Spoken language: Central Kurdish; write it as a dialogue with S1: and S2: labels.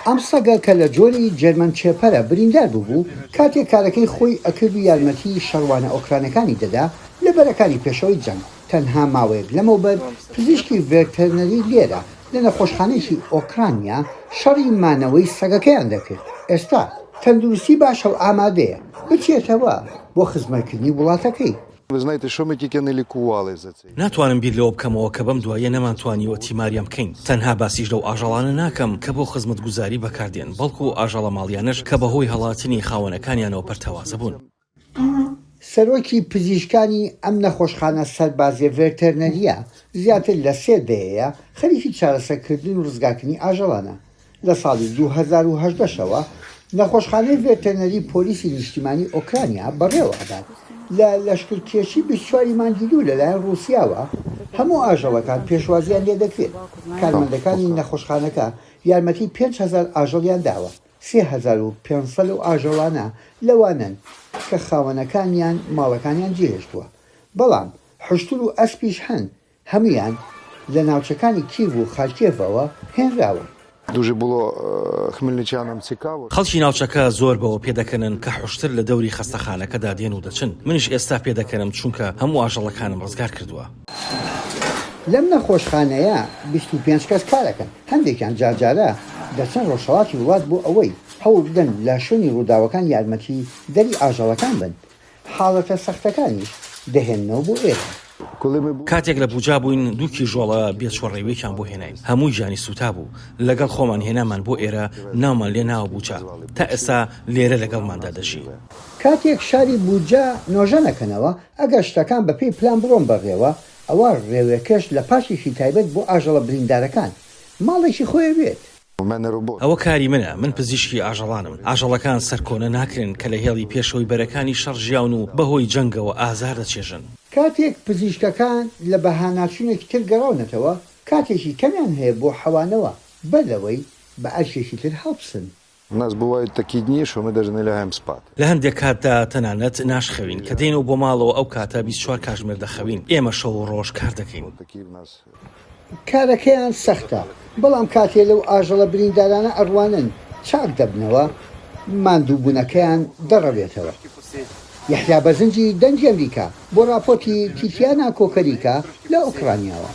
S1: ئەم سەگە کە لە جۆری جەرمەن چێپەرە بریندار بوو کاتێک کارەکەی خۆی ئەکرد و یارمەتی شەڕوانە ئۆکرانەکانی دەدا لە بەرەکانی پێشەوەی جەنگ. تەنها ماوەیەک لەمەوبەر پزیشکی ڤێتەرنەری لێرە لە نەخۆشخانەیەکی ئۆکرانیا شەڕی مانەوەی سەگەکەیان دەکرد. ئێستا تەندروستی باشە و ئامادەیە بچێتەوە بۆ خزمەتکردنی وڵاتەکەی.
S2: ناتوانم بیر لەوە بکەمەوە کە بەم دوایە نەمانتوانیوە تیماریان بکەین. تەنها باسیش لەو ئاژەڵانە ناکەم کە بۆ خزمەتگوزاری بەکاردێن، بەڵکو ئاژەڵە ماڵیانش کە بەهۆی هەڵاتنی خاوەنەکانیانەوە پەرتەوازە بوون.
S1: سەرۆکی پزیشکانی ئەم نەخۆشخانە سەربازیە ڤێتەرنەریە زیاتر لە 3 دەیەیە خەریکی چارەسەرکردن و ڕزگارکردنی ئاژەڵانە. لە ساڵی 2018ەوە نەخۆشخانەی ڤێتەرنەری پۆلیسی نیشتیمانی ئۆکرانیا بەڕێوەدات لە لەشکرکێشی 24 مانگی دوو لەلایەن رووسیاوە هەموو ئاژەڵەکان پێشوازیان لێ دەکرێت. کارمەندەکانی نەخۆشخانەکە یارمەتی 5,000 ئاژەڵیان داوە. 3,500 و ئاژەڵانە لەوانن کە خاوەنەکانیان ماڵەکانیان جێهێشتووە، بەڵام حشتور و ئەسپیش هەن، هەمویان لە ناوچەکانی کیڤ و خارکێڤەوە هێنراوە.
S2: خەڵکی ناوچەکە زۆر بەوە پێدەکەنن کە حوشتر لە دەوری خەستەخانەکەدا دێن و دەچن. منیش ئێستا پێدەکەنم چونکە هەموو ئاژەڵەکانم ڕزگار کردووە.
S1: لەم نەخۆشخانەیە 25 کەس کارەکەن. هەندێکیان جارجارە دەچەند ڕۆژهەڵاتی وڵات بۆ ئەوەی هەوڵ بدەن لە شوێنی ڕووداوەکان یارمەتی دەری ئاژەڵەکان بن. حاڵەتە سەختەکانیش دەهێننەوە بۆ ئێرە.
S2: کاتێک لە بوجا بووین دووکی ژۆڵە بێچۆڕێوێکیان بۆ هێناین. هەمووی ژانی سوتا بوو. لەگەڵ خۆمان هێنامان بۆ ئێرە، ناومان لێ ناوە بوجا. تا ئێستا لێرە لەگەڵماندا دەژی.
S1: کاتێک شاری بوجا نۆژە نەکەنەوە، ئەگەر شتەکان بەپێی پلان بڕۆن بەڕێوە، ئەوە ڕێوێکەش لە پاشێکی تایبەت بۆ ئاژەڵە بریندارەکان ماڵێکی خۆی بێت.
S2: ئەوە کاری منە. من پزیشکی ئاژەڵانم. ئاژەڵەکان سەرکۆنە ناکرێن کە لە هێڵی پێشەوەی بەرەکانی شەڕ ژیاون و بەهۆی جەنگەوە ئازار دەچێژن.
S1: کاتێک پزیشکەکان لە بەهاناچوونێکی تر گەڕاونەتەوە، کاتێکی کەمیان هەیە بۆ حەوانەوە بەلەوەی بە ئەرشێکی تر هەڵبسن.
S2: لە هەندێک کاتدا تەنانەت ناشخەوین کە دێنەوە بۆ ماڵەوە ئەو کاتە 24 کاتژمێر دەخەوین. ئێمە شەو و ڕۆژ کار دەکەین.
S1: کارەکەیان سەختە، بەڵام کاتێ لەو ئاژەڵە بریندارانە ئەڕوانن چاک دەبنەوە، ماندووبوونەکەیان دەڕەوێتەوە. یحیا بەزنجی دەنگی ئەمریکا بۆ راپۆرتی تیتیانا کۆکەریکا لە ئۆکرانیاوە.